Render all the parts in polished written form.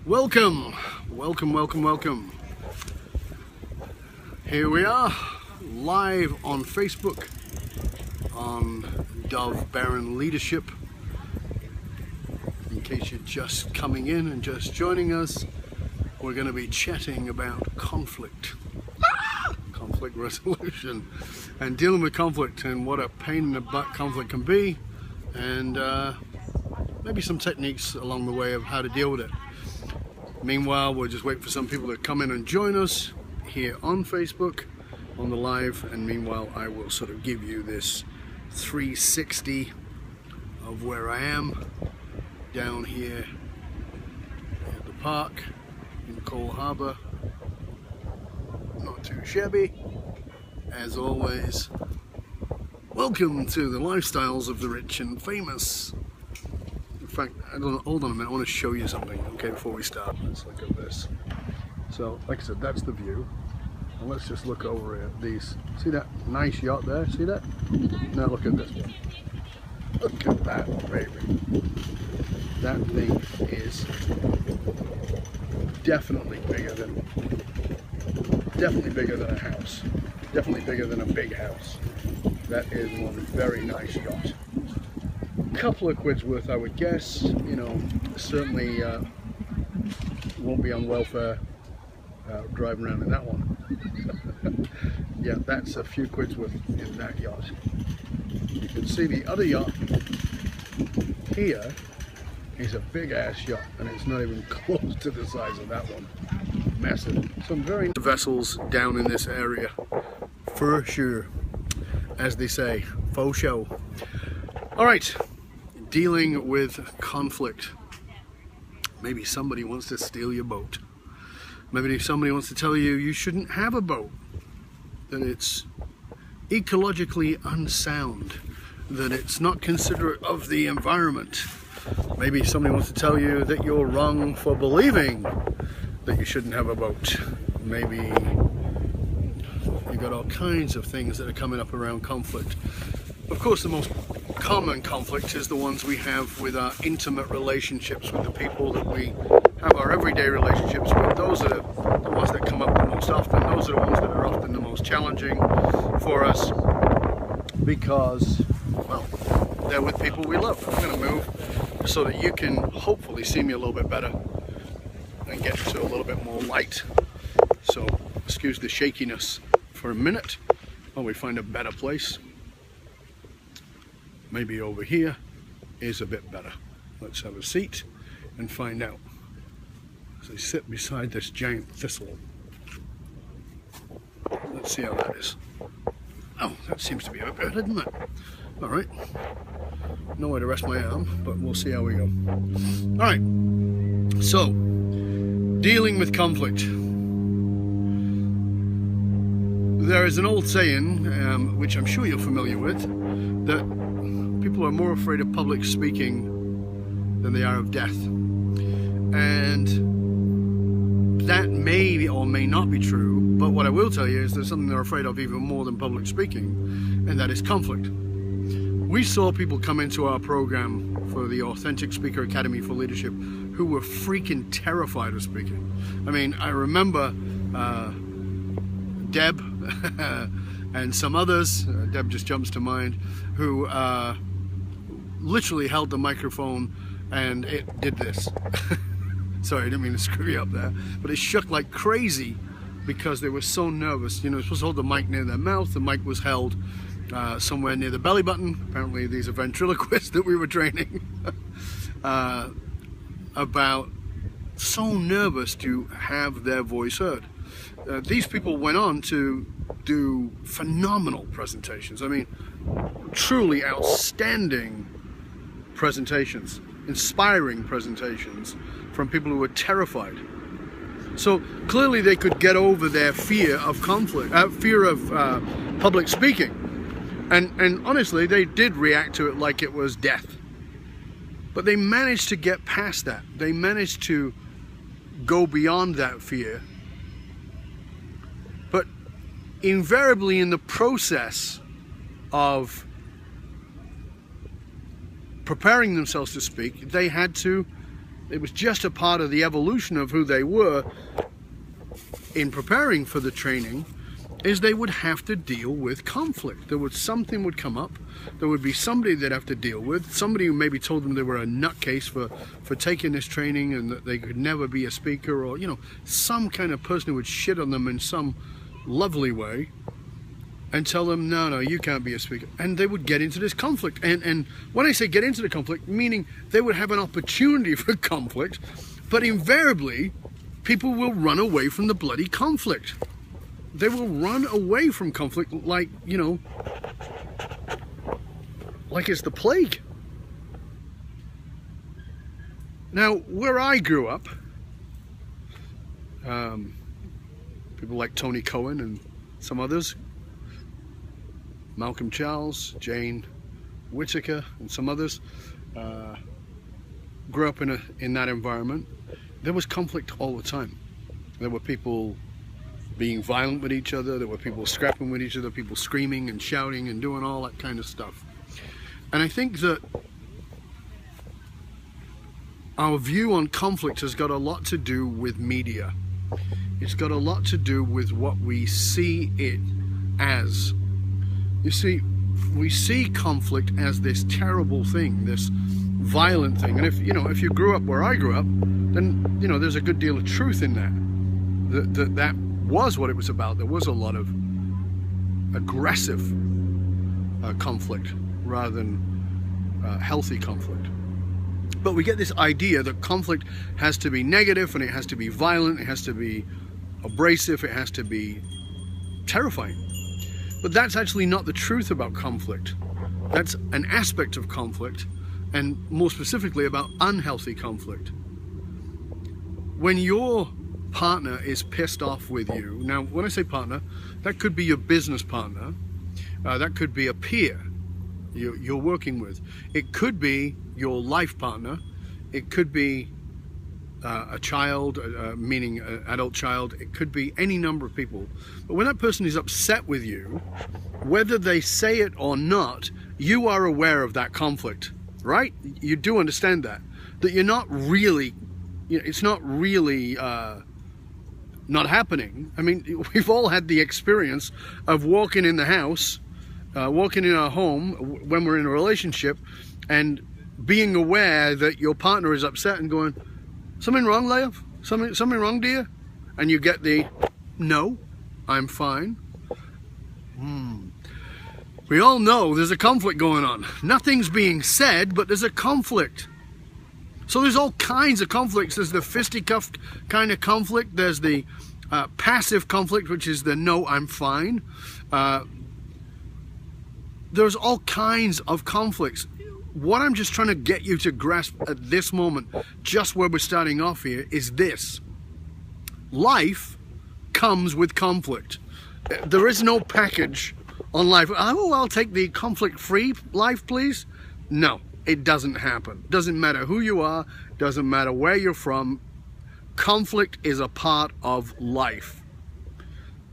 Welcome. Here we are, live on Facebook, on Dove Baron Leadership. In case you're just coming in and just joining us, we're going to be chatting about conflict resolution, and dealing with conflict and what a pain in the butt conflict can be, and maybe some techniques along the way of how to deal with it. Meanwhile, we'll just wait for some people to come in and join us here on Facebook, on the live, and meanwhile I will sort of give you this 360 of where I am down here at the park in Cole Harbour. Not too shabby, as always. Welcome to the lifestyles of the rich and famous. In fact, hold on a minute, I want to show you something, okay, before we start. Let's look at this. So, like I said, that's the view. And let's just look over at these. See that nice yacht there? See that? Now look at this one. Look at that, baby. That thing is definitely bigger than a house. Definitely bigger than a big house. That is one very nice yacht. Couple of quid's worth, I would guess. You know, certainly won't be on welfare driving around in that one. Yeah, that's a few quid's worth in that yacht. You can see the other yacht here is a big ass yacht, and it's not even close to the size of that one. Massive. Some very nice vessels down in this area, for sure, as they say, faux show. All right. Dealing with conflict. Maybe somebody wants to steal your boat. Maybe somebody wants to tell you you shouldn't have a boat, that it's ecologically unsound, that it's not considerate of the environment. Maybe somebody wants to tell you that you're wrong for believing that you shouldn't have a boat. Maybe you've got all kinds of things that are coming up around conflict. Of course, the most common conflict is the ones we have with our intimate relationships with the people that we have our everyday relationships with. Those are the ones that come up the most often. Those are the ones that are often the most challenging for us because, well, they're with people we love. I'm going to move so that you can hopefully see me a little bit better and get to a little bit more light. So excuse the shakiness for a minute while we find a better place. Maybe over here is a bit better. Let's have a seat and find out. As I sit beside this giant thistle. Let's see how that is. Oh, that seems to be a bit better, doesn't it? All right. Nowhere to rest my arm, but we'll see how we go. All right. So, dealing with conflict. There is an old saying, which I'm sure you're familiar with, that people are more afraid of public speaking than they are of death. And that may or may not be true, but what I will tell you is there's something they're afraid of even more than public speaking, and that is conflict. We saw people come into our program for the Authentic Speaker Academy for Leadership who were freaking terrified of speaking. I mean, I remember Deb and some others, Deb just jumps to mind, who literally held the microphone and it did this. Sorry, I didn't mean to screw you up there, but it shook like crazy because they were so nervous. You know, they're supposed to hold the mic near their mouth. The mic was held somewhere near the belly button. Apparently these are ventriloquists that we were training about, so nervous to have their voice heard. These people went on to do phenomenal presentations. I mean, truly outstanding presentations, inspiring presentations from people who were terrified. So clearly they could get over their fear of conflict, fear of public speaking. And honestly, they did react to it like it was death. But they managed to get past that. They managed to go beyond that fear. But invariably in the process of preparing themselves to speak, they had to It was just a part of the evolution of who they were in preparing for the training, is they would have to deal with conflict. Something would come up. There would be somebody they'd have to deal with. Somebody who maybe told them they were a nutcase for taking this training and that they could never be a speaker, or, you know, some kind of person who would shit on them in some lovely way and tell them, no, you can't be a speaker. And they would get into this conflict. And when I say get into the conflict, meaning they would have an opportunity for conflict, but invariably people will run away from the bloody conflict. They will run away from conflict like, you know, like it's the plague. Now, where I grew up, people like Tony Cohen and some others, Malcolm Charles, Jane Whittaker, and some others, grew up in that environment. There was conflict all the time. There were people being violent with each other, there were people scrapping with each other, people screaming and shouting and doing all that kind of stuff. And I think that our view on conflict has got a lot to do with media. It's got a lot to do with what we see it as. You see, we see conflict as this terrible thing, this violent thing. And if you grew up where I grew up, then, you know, there's a good deal of truth in that. That was what it was about. There was a lot of aggressive conflict rather than healthy conflict. But we get this idea that conflict has to be negative, and it has to be violent, it has to be abrasive, it has to be terrifying. But that's actually not the truth about conflict. That's an aspect of conflict, and more specifically about unhealthy conflict. When your partner is pissed off with you, now when I say partner, that could be your business partner, that could be a peer you're working with, it could be your life partner, it could be a child, meaning an adult child, it could be any number of people. But when that person is upset with you, whether they say it or not, you are aware of that conflict, right? You do understand that you're not really, you know, it's not really not happening. I mean, we've all had the experience of walking in the house, walking in our home when we're in a relationship, and being aware that your partner is upset and going, something wrong, love? Something wrong, dear? And you get the, no, I'm fine. We all know there's a conflict going on. Nothing's being said, but there's a conflict. So there's all kinds of conflicts. There's the fisticuffed kind of conflict. There's the passive conflict, which is the no, I'm fine. There's all kinds of conflicts. What I'm just trying to get you to grasp at this moment, just where we're starting off here, is this. Life comes with conflict. There is no package on life. Oh, I'll take the conflict-free life, please. No, it doesn't happen. Doesn't matter who you are, doesn't matter where you're from. Conflict is a part of life.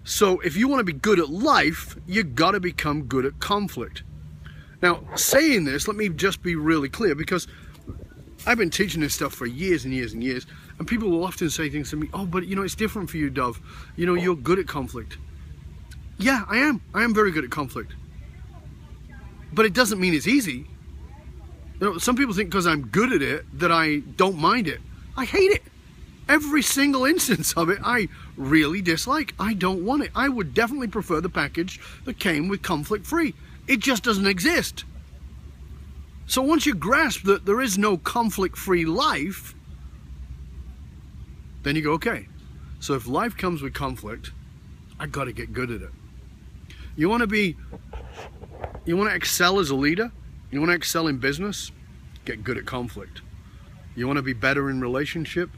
So if you want to be good at life, you got to become good at conflict. Now, saying this, let me just be really clear, because I've been teaching this stuff for years and years and years, and people will often say things to me, oh, but you know, it's different for you, Dov. You know, you're good at conflict. Yeah, I am. I am very good at conflict. But it doesn't mean it's easy. You know, some people think because I'm good at it that I don't mind it. I hate it. Every single instance of it, I really dislike. I don't want it. I would definitely prefer the package that came with conflict-free. It just doesn't exist. So once you grasp that there is no conflict-free life, then you go, okay, so if life comes with conflict, I got to get good at it. You want to excel as a leader? You want to excel in business? Get good at conflict. You want to be better in relationship?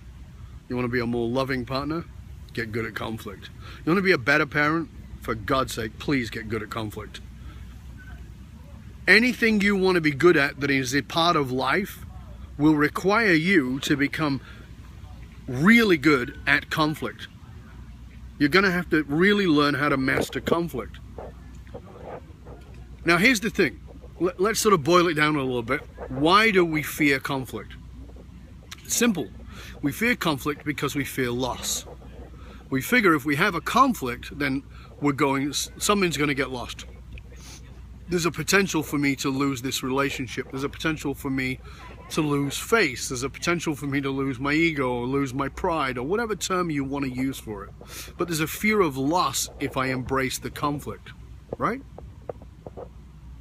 You want to be a more loving partner? Get good at conflict. You want to be a better parent? For God's sake, please get good at conflict. Anything you want to be good at that is a part of life will require you to become really good at conflict. You're going to have to really learn how to master conflict. Now here's the thing. Let's sort of boil it down a little bit. Why do we fear conflict? Simple. We fear conflict because we fear loss. We figure if we have a conflict, then something's going to get lost. There's a potential for me to lose this relationship. There's a potential for me to lose face. There's a potential for me to lose my ego or lose my pride or whatever term you want to use for it. But there's a fear of loss if I embrace the conflict, right?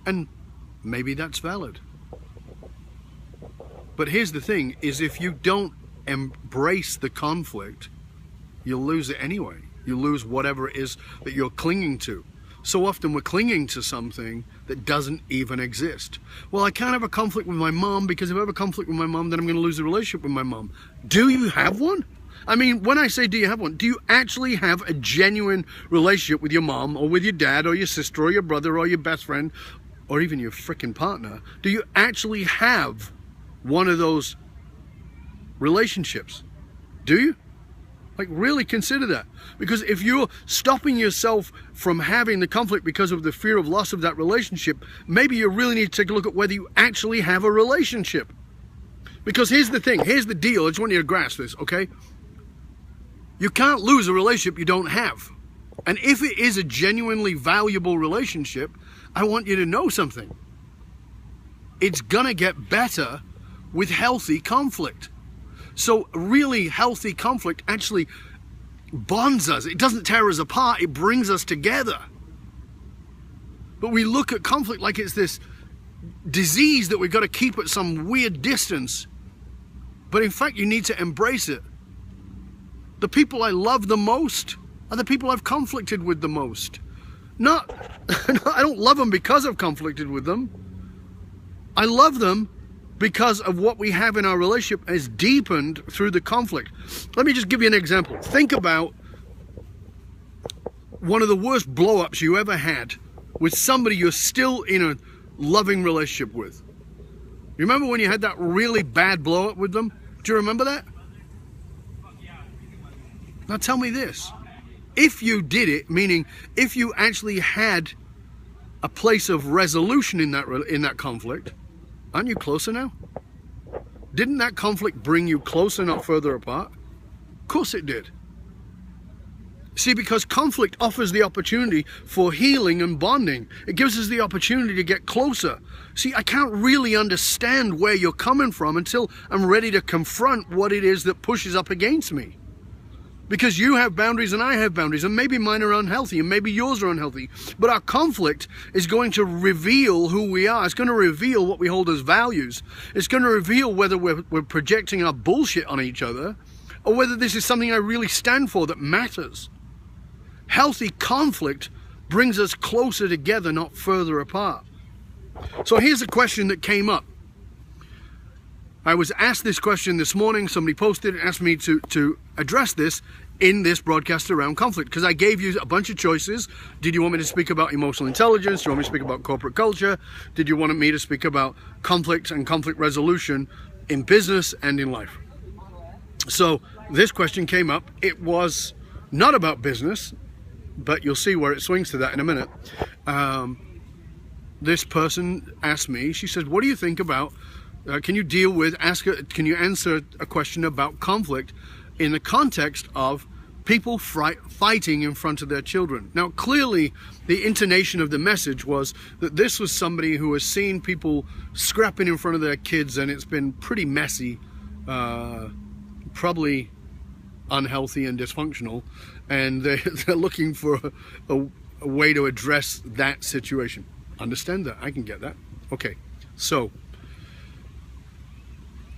And maybe that's valid. But here's the thing, is if you don't embrace the conflict, you'll lose it anyway. You lose whatever it is that you're clinging to. So often we're clinging to something that doesn't even exist. Well, I can't have a conflict with my mom because if I have a conflict with my mom, then I'm going to lose the relationship with my mom. Do you have one? I mean, when I say do you have one, do you actually have a genuine relationship with your mom or with your dad or your sister or your brother or your best friend or even your freaking partner? Do you actually have one of those relationships? Do you? Like, really consider that. Because if you're stopping yourself from having the conflict because of the fear of loss of that relationship, maybe you really need to take a look at whether you actually have a relationship. Because here's the thing, here's the deal, I just want you to grasp this, okay? You can't lose a relationship you don't have. And if it is a genuinely valuable relationship, I want you to know something. It's gonna get better with healthy conflict. So really healthy conflict actually bonds us. It doesn't tear us apart, it brings us together. But we look at conflict like it's this disease that we've got to keep at some weird distance. But in fact, you need to embrace it. The people I love the most are the people I've conflicted with the most. I don't love them because I've conflicted with them. I love them because of what we have in our relationship has deepened through the conflict. Let me just give you an example. Think about one of the worst blow-ups you ever had with somebody you're still in a loving relationship with. You remember when you had that really bad blow-up with them? Do you remember that? Now tell me this. If you did it, meaning if you actually had a place of resolution in that conflict, aren't you closer now? Didn't that conflict bring you closer, not further apart? Of course it did. See, because conflict offers the opportunity for healing and bonding. It gives us the opportunity to get closer. See, I can't really understand where you're coming from until I'm ready to confront what it is that pushes up against me. Because you have boundaries and I have boundaries, and maybe mine are unhealthy and maybe yours are unhealthy. But our conflict is going to reveal who we are. It's going to reveal what we hold as values. It's going to reveal whether we're projecting our bullshit on each other or whether this is something I really stand for that matters. Healthy conflict brings us closer together, not further apart. So here's a question that came up. I was asked this question this morning. Somebody posted and asked me to address this in this broadcast around conflict, because I gave you a bunch of choices. Did you want me to speak about emotional intelligence? Do you want me to speak about corporate culture? Did you want me to speak about conflict and conflict resolution in business and in life? So this question came up. It was not about business, but you'll see where it swings to that in a minute. This person asked me, she said, what do you think about can you answer a question about conflict in the context of people fighting in front of their children? Now, clearly, the intonation of the message was that this was somebody who has seen people scrapping in front of their kids, and it's been pretty messy, probably unhealthy and dysfunctional, and they're looking for a way to address that situation. Understand that? I can get that. Okay, so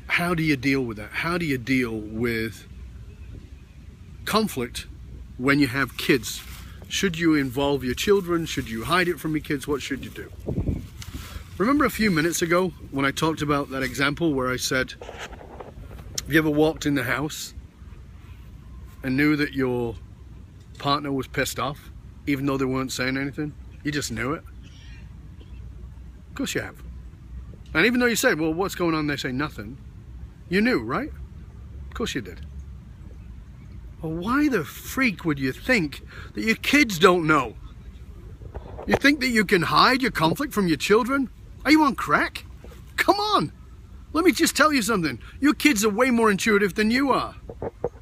how do you deal with that? How do you deal with conflict when you have kids? Should you involve your children? Should you hide it from your kids? What should you do? Remember a few minutes ago when I talked about that example where I said, have you ever walked in the house and knew that your partner was pissed off, even though they weren't saying anything? You just knew it. Of course you have. And even though you said, well, what's going on? They say nothing. You knew, right? Of course you did. Well, why the freak would you think that your kids don't know? You think that you can hide your conflict from your children? Are you on crack? Come on. Let me just tell you something. Your kids are way more intuitive than you are.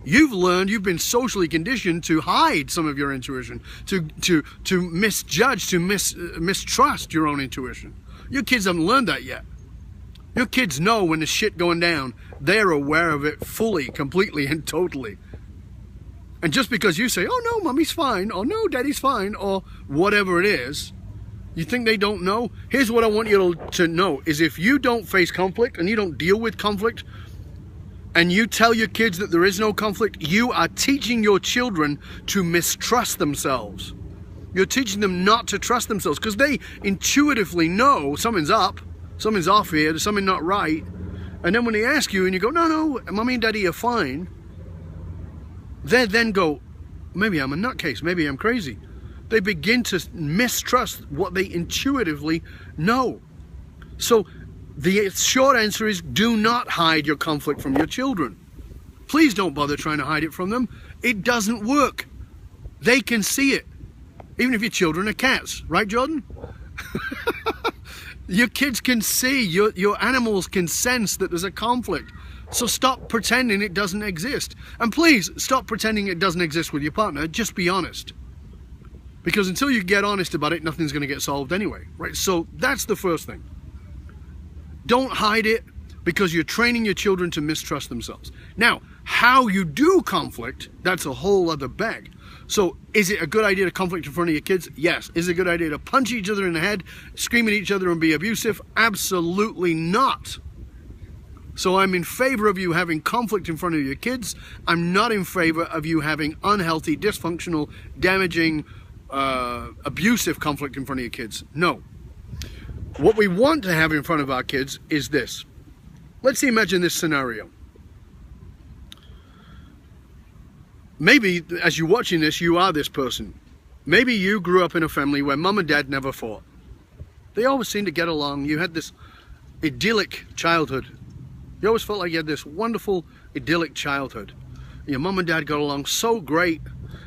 You've learned, you've been socially conditioned to hide some of your intuition, to misjudge, to mistrust your own intuition. Your kids haven't learned that yet. Your kids know when there's shit going down. They're aware of it fully, completely, and totally. And just because you say, oh no, mommy's fine, or no, daddy's fine, or whatever it is, you think they don't know? Here's what I want you to know, is if you don't face conflict and you don't deal with conflict, and you tell your kids that there is no conflict, you are teaching your children to mistrust themselves. You're teaching them not to trust themselves because they intuitively know something's up, something's off here, there's something not right. And then when they ask you and you go, no, no, mommy and daddy are fine, they then go, maybe I'm a nutcase, maybe I'm crazy. They begin to mistrust what they intuitively know. So the short answer is, do not hide your conflict from your children. Please don't bother trying to hide it from them. It doesn't work. They can see it. Even if your children are cats, right, Jordan? Your kids can see, your animals can sense that there's a conflict. So stop pretending it doesn't exist. And please, stop pretending it doesn't exist with your partner. Just be honest. Because until you get honest about it, nothing's going to get solved anyway, right? So that's the first thing. Don't hide it, because you're training your children to mistrust themselves. Now, how you do conflict, that's a whole other bag. So is it a good idea to conflict in front of your kids? Yes. Is it a good idea to punch each other in the head, scream at each other and be abusive? Absolutely not. So I'm in favor of you having conflict in front of your kids. I'm not in favor of you having unhealthy, dysfunctional, damaging, abusive conflict in front of your kids. No. What we want to have in front of our kids is this. Let's imagine this scenario. Maybe as you're watching this, you are this person. Maybe you grew up in a family where mum and dad never fought. They always seemed to get along. You had this idyllic childhood. You always felt like you had this wonderful, idyllic childhood. Your mum and dad got along so great.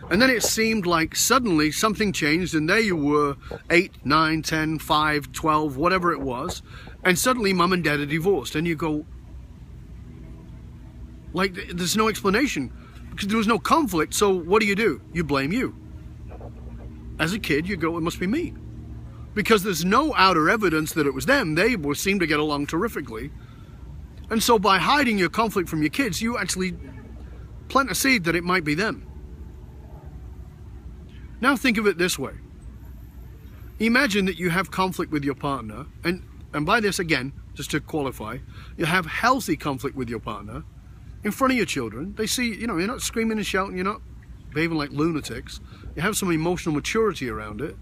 And then it seemed like suddenly something changed, and there you were, 8, 9, 10, 5, 12, whatever it was, and suddenly mum and dad are divorced, and you go, like, there's no explanation, because there was no conflict, so what do? You blame you. As a kid, you go, it must be me. Because there's no outer evidence that it was them. They seemed to get along terrifically. And so by hiding your conflict from your kids, you actually plant a seed that it might be them. Now think of it this way. Imagine that you have conflict with your partner, and by this again, just to qualify, you have healthy conflict with your partner in front of your children. They see, you know, you're not screaming and shouting, you're not behaving like lunatics. You have some emotional maturity around it,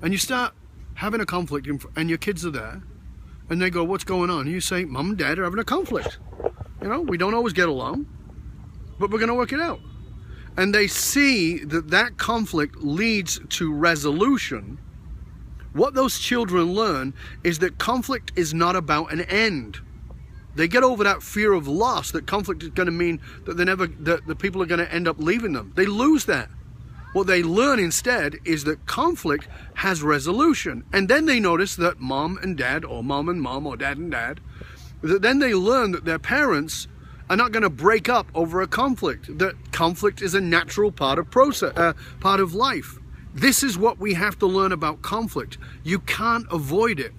and you start having a conflict, and your kids are there, and they go, what's going on? And you say, mum and dad are having a conflict. You know, we don't always get along, but we're going to work it out. And they see that that conflict leads to resolution. What those children learn is that conflict is not about an end. They get over that fear of loss, that conflict is going to mean that the people are going to end up leaving them. They lose that. What they learn instead is that conflict has resolution. And then they notice that mom and dad, or mom and mom, or dad and dad, that then they learn that their parents are not going to break up over a conflict. That conflict is a natural part of life. This is what we have to learn about conflict. You can't avoid it.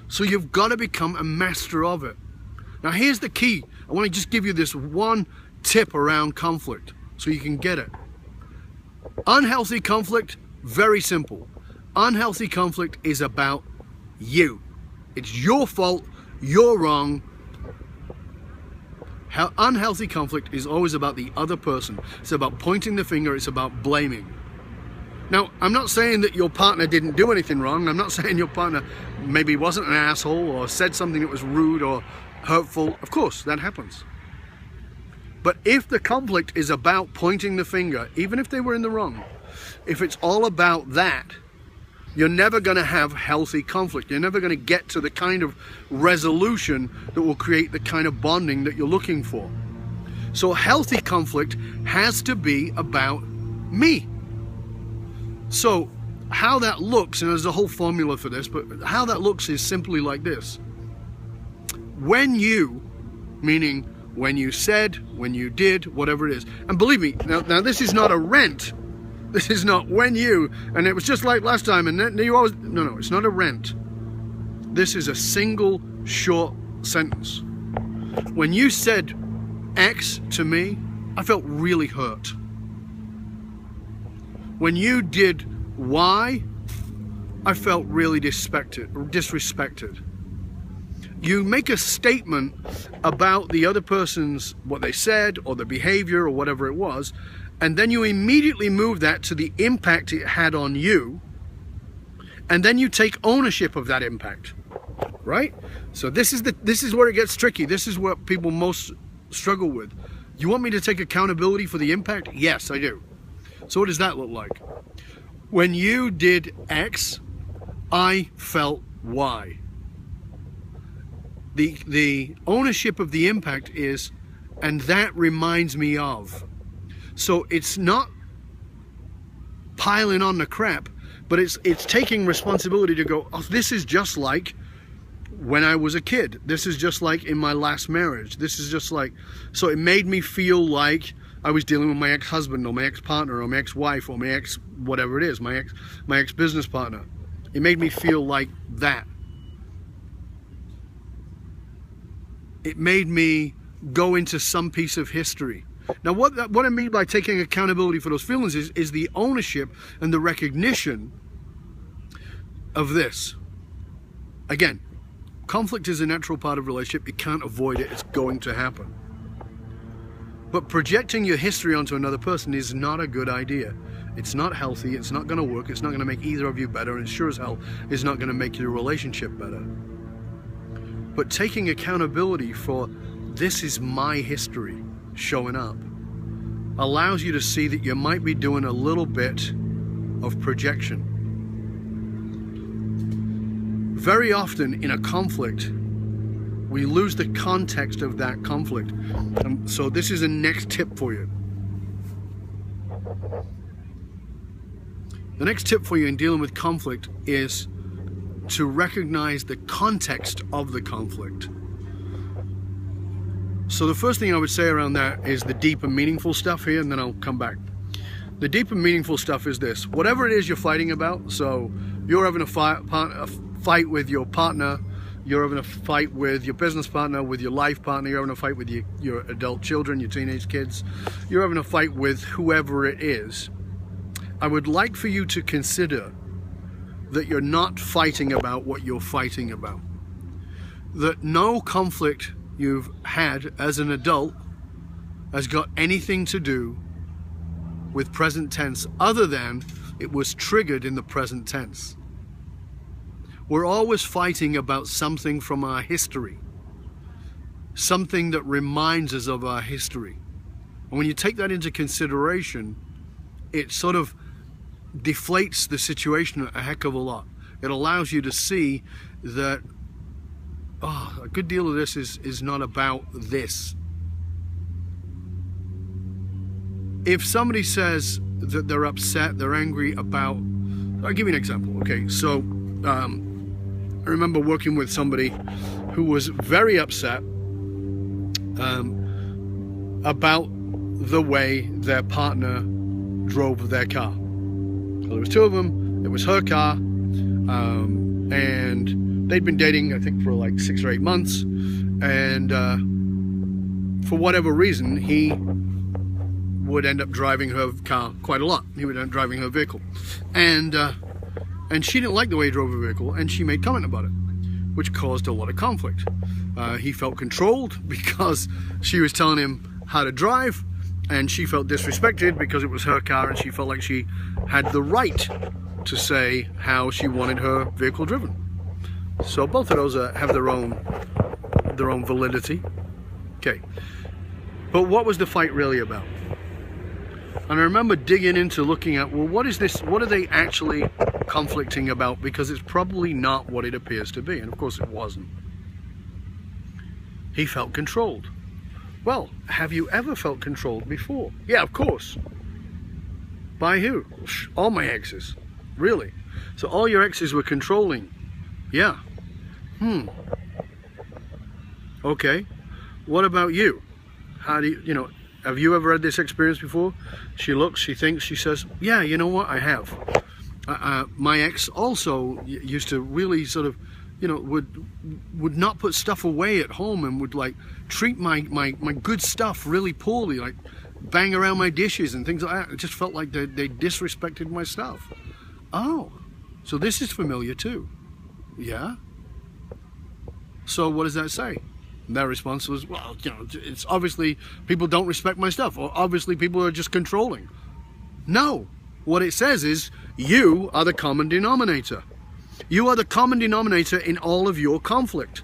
So you've got to become a master of it. Now here's the key. I want to just give you this one tip around conflict so you can get it. Unhealthy conflict, very simple. Unhealthy conflict is about you. It's your fault, you're wrong. Unhealthy conflict is always about the other person. It's about pointing the finger, it's about blaming. Now, I'm not saying that your partner didn't do anything wrong. I'm not saying your partner maybe wasn't an asshole or said something that was rude or hurtful. Of course, that happens. But if the conflict is about pointing the finger, even if they were in the wrong, if it's all about that, you're never going to have healthy conflict. You're never going to get to the kind of resolution that will create the kind of bonding that you're looking for. So healthy conflict has to be about me. So how that looks, and there's a whole formula for this, but how that looks is simply like this. when you, meaning when you said, when you did, whatever it is. And believe me, now this is not a rant. This is not when you, and it was just like last time, and then you always, no, it's not a rant. This is a single short sentence. When you said X to me, I felt really hurt. When you did Y, I felt really disrespected. You make a statement about the other person's, what they said or the behavior or whatever it was, and then you immediately move that to the impact it had on you, and then you take ownership of that impact, right? So this is where it gets tricky. This is what people most struggle with. You want me to take accountability for the impact? Yes, I do. So what does that look like? When you did X, I felt Y. The ownership of the impact is, and that reminds me of. So it's not piling on the crap, but it's taking responsibility to go, oh, this is just like when I was a kid. This is just like in my last marriage. This is just like, so it made me feel like I was dealing with my ex-husband or my ex-partner or my ex-wife or my ex, whatever it is, my ex-business partner. It made me feel like that. It made me go into some piece of history. Now what I mean by taking accountability for those feelings is the ownership and the recognition of this. Again, conflict is a natural part of a relationship. You can't avoid it. It's going to happen. But projecting your history onto another person is not a good idea. It's not healthy. It's not going to work. It's not going to make either of you better. And sure as hell is not going to make your relationship better. But taking accountability for this is my history showing up allows you to see that you might be doing a little bit of projection. Very often in a conflict, we lose the context of that conflict. So this is a next tip for you. The next tip for you in dealing with conflict is to recognize the context of the conflict. So the first thing I would say around that is the deep and meaningful stuff here, and then I'll come back. The deep and meaningful stuff is this. Whatever it is you're fighting about, so you're having a fight with your partner, you're having a fight with your business partner, with your life partner, you're having a fight with your adult children, your teenage kids, you're having a fight with whoever it is. I would like for you to consider that you're not fighting about what you're fighting about. That no conflict you've had as an adult has got anything to do with present tense other than it was triggered in the present tense. We're always fighting about something from our history, something that reminds us of our history. And when you take that into consideration, it sort of deflates the situation a heck of a lot. It allows you to see that a good deal of this is not about this. If somebody says that they're upset, they're angry about, I'll give you an example. Okay, so I remember working with somebody who was very upset about the way their partner drove their car. So there was two of them. It was her car, and they'd been dating, I think, for like 6 or 8 months, and for whatever reason, he would end up driving her car quite a lot. He would end up driving her vehicle, and she didn't like the way he drove her vehicle, and she made comment about it, which caused a lot of conflict. He felt controlled because she was telling him how to drive, and she felt disrespected because it was her car, and she felt like she had the right to say how she wanted her vehicle driven. So both of those have their own validity. Okay, but what was the fight really about? And I remember digging into looking at, well, what is this? What are they actually conflicting about? Because it's probably not what it appears to be, and of course it wasn't. He felt controlled. Well, have you ever felt controlled before? Yeah, of course. By who? All my exes. Really? So all your exes were controlling? Yeah. Okay, what about you? How do you, have you ever had this experience before? She looks, she thinks, she says, yeah, you know what, I have. My ex also used to really sort of, would not put stuff away at home and would like treat my good stuff really poorly, like bang around my dishes and things like that. It just felt like they disrespected my stuff. Oh, so this is familiar too. Yeah? So what does that say? And their response was, well, it's obviously people don't respect my stuff, or obviously people are just controlling. No, what it says is you are the common denominator. You are the common denominator in all of your conflict.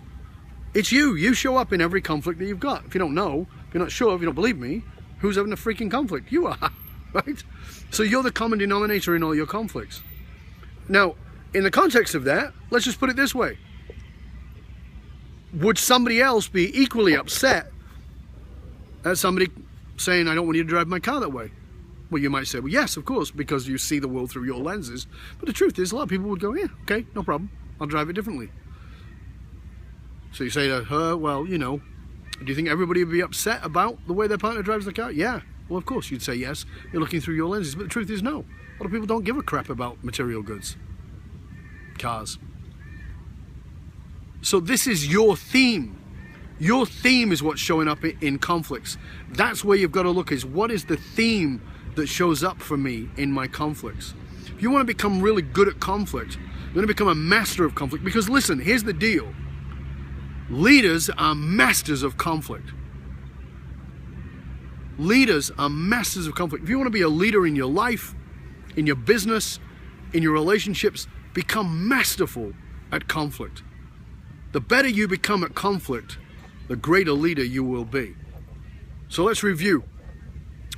It's you. You show up in every conflict that you've got. If you don't know, if you're not sure, if you don't believe me, who's having a freaking conflict? You are, right? So you're the common denominator in all your conflicts. Now, in the context of that, let's just put it this way. Would somebody else be equally upset at somebody saying, I don't want you to drive my car that way? Well, you might say, well, yes, of course, because you see the world through your lenses. But the truth is, a lot of people would go, yeah, okay, no problem. I'll drive it differently. So you say to her, well, do you think everybody would be upset about the way their partner drives the car? Yeah. Well, of course, you'd say yes. You're looking through your lenses. But the truth is, no. A lot of people don't give a crap about material goods. Cars. So this is your theme. Your theme is what's showing up in conflicts. That's where you've got to look, is what is the theme that shows up for me in my conflicts. If you want to become really good at conflict, you're going to become a master of conflict. Because listen, here's the deal. Leaders are masters of conflict. Leaders are masters of conflict. If you want to be a leader in your life, in your business, in your relationships, become masterful at conflict. The better you become at conflict, the greater leader you will be. So let's review.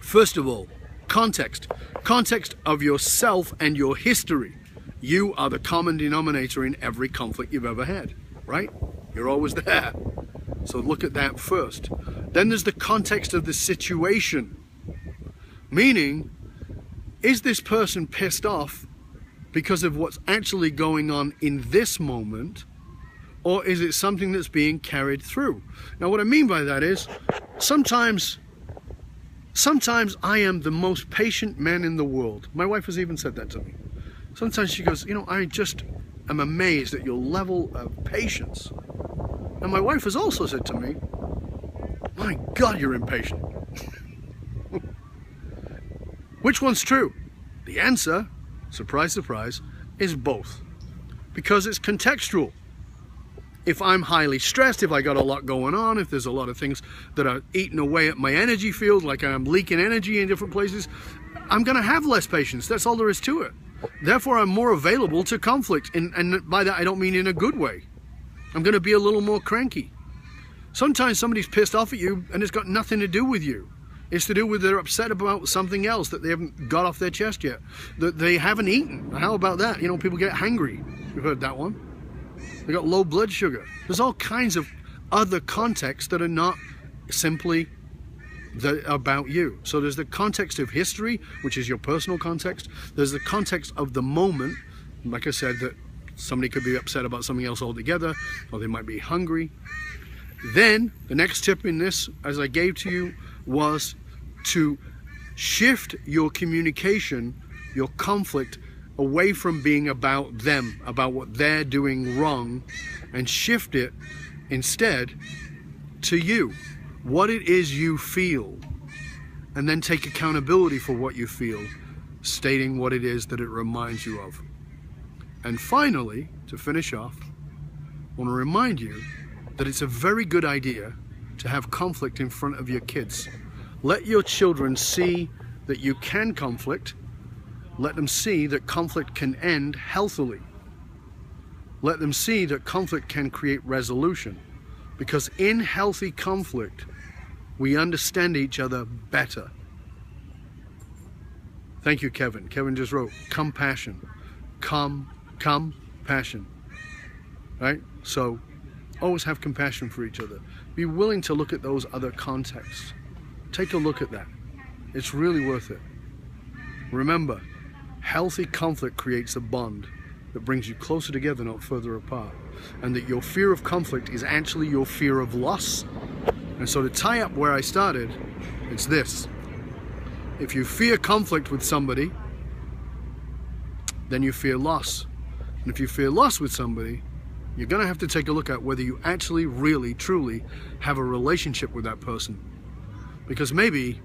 First of all, context. Context of yourself and your history. You are the common denominator in every conflict you've ever had, right? You're always there. So look at that first. Then there's the context of the situation. Meaning, is this person pissed off because of what's actually going on in this moment, or is it something that's being carried through? Now, what I mean by that is, sometimes I am the most patient man in the world. My wife has even said that to me. Sometimes she goes, I just am amazed at your level of patience. And my wife has also said to me, my God, you're impatient. Which one's true? The answer, surprise, surprise, is both. Because it's contextual. If I'm highly stressed, if I got a lot going on, if there's a lot of things that are eating away at my energy field, like I'm leaking energy in different places, I'm going to have less patience. That's all there is to it. Therefore, I'm more available to conflict. And by that, I don't mean in a good way. I'm going to be a little more cranky. Sometimes somebody's pissed off at you and it's got nothing to do with you. It's to do with they're upset about something else that they haven't got off their chest yet, that they haven't eaten. How about that? People get hangry. You've heard that one. They got low blood sugar. There's all kinds of other contexts that are not simply about you. So there's the context of history, which is your personal context. There's the context of the moment. Like I said, that somebody could be upset about something else altogether, or they might be hungry. Then the next tip in this, as I gave to you, was to shift your communication, your conflict, away from being about them, about what they're doing wrong, and shift it instead to you, what it is you feel, and then take accountability for what you feel, stating what it is that it reminds you of. And finally, to finish off, I want to remind you that it's a very good idea to have conflict in front of your kids. Let your children see that you can conflict. Let them see that conflict can end healthily. Let them see that conflict can create resolution. Because in healthy conflict, we understand each other better. Thank you, Kevin. Kevin just wrote, compassion. Compassion. Right? So, always have compassion for each other. Be willing to look at those other contexts. Take a look at that. It's really worth it. Remember, healthy conflict creates a bond. that brings you closer together, not further apart. And that your fear of conflict is actually your fear of loss. And so to tie up where I started, it's this. If you fear conflict with somebody, then you fear loss. And if you fear loss with somebody, you're going to have to take a look at whether you actually, really, truly have a relationship with that person. Because maybe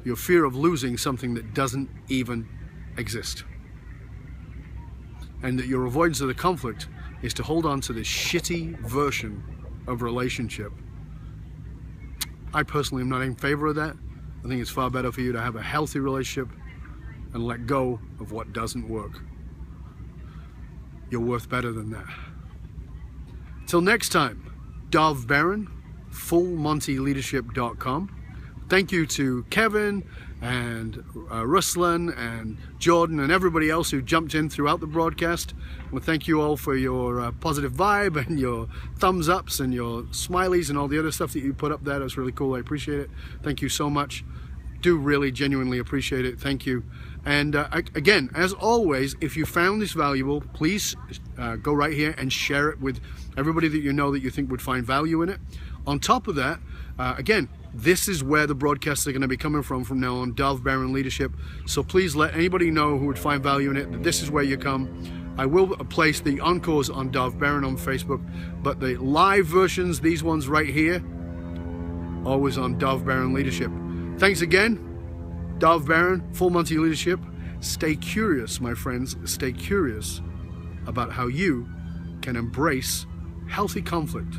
your fear of losing something that doesn't even exist. And that your avoidance of the conflict is to hold on to this shitty version of relationship. I personally am not in favor of that. I think it's far better for you to have a healthy relationship and let go of what doesn't work. You're worth better than that. Till next time, Dov Baron, FullMontyLeadership.com. Thank you to Kevin and Ruslan and Jordan and everybody else who jumped in throughout the broadcast. Well, thank you all for your positive vibe and your thumbs ups and your smileys and all the other stuff that you put up there. That's really cool. I appreciate it. Thank you so much. Do really genuinely appreciate it. Thank you. And again, as always, if you found this valuable, please go right here and share it with everybody that you know that you think would find value in it. On top of that, again, this is where the broadcasts are going to be coming from now on, Dov Baron Leadership. So please let anybody know who would find value in it that this is where you come. I will place the encores on Dov Baron on Facebook, but the live versions, these ones right here, always on Dov Baron Leadership. Thanks again, Dov Baron, Full Monty Leadership. Stay curious, my friends. Stay curious about how you can embrace healthy conflict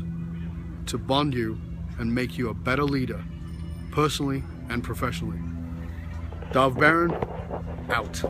to bond you and make you a better leader, personally and professionally. Dov Baron, out.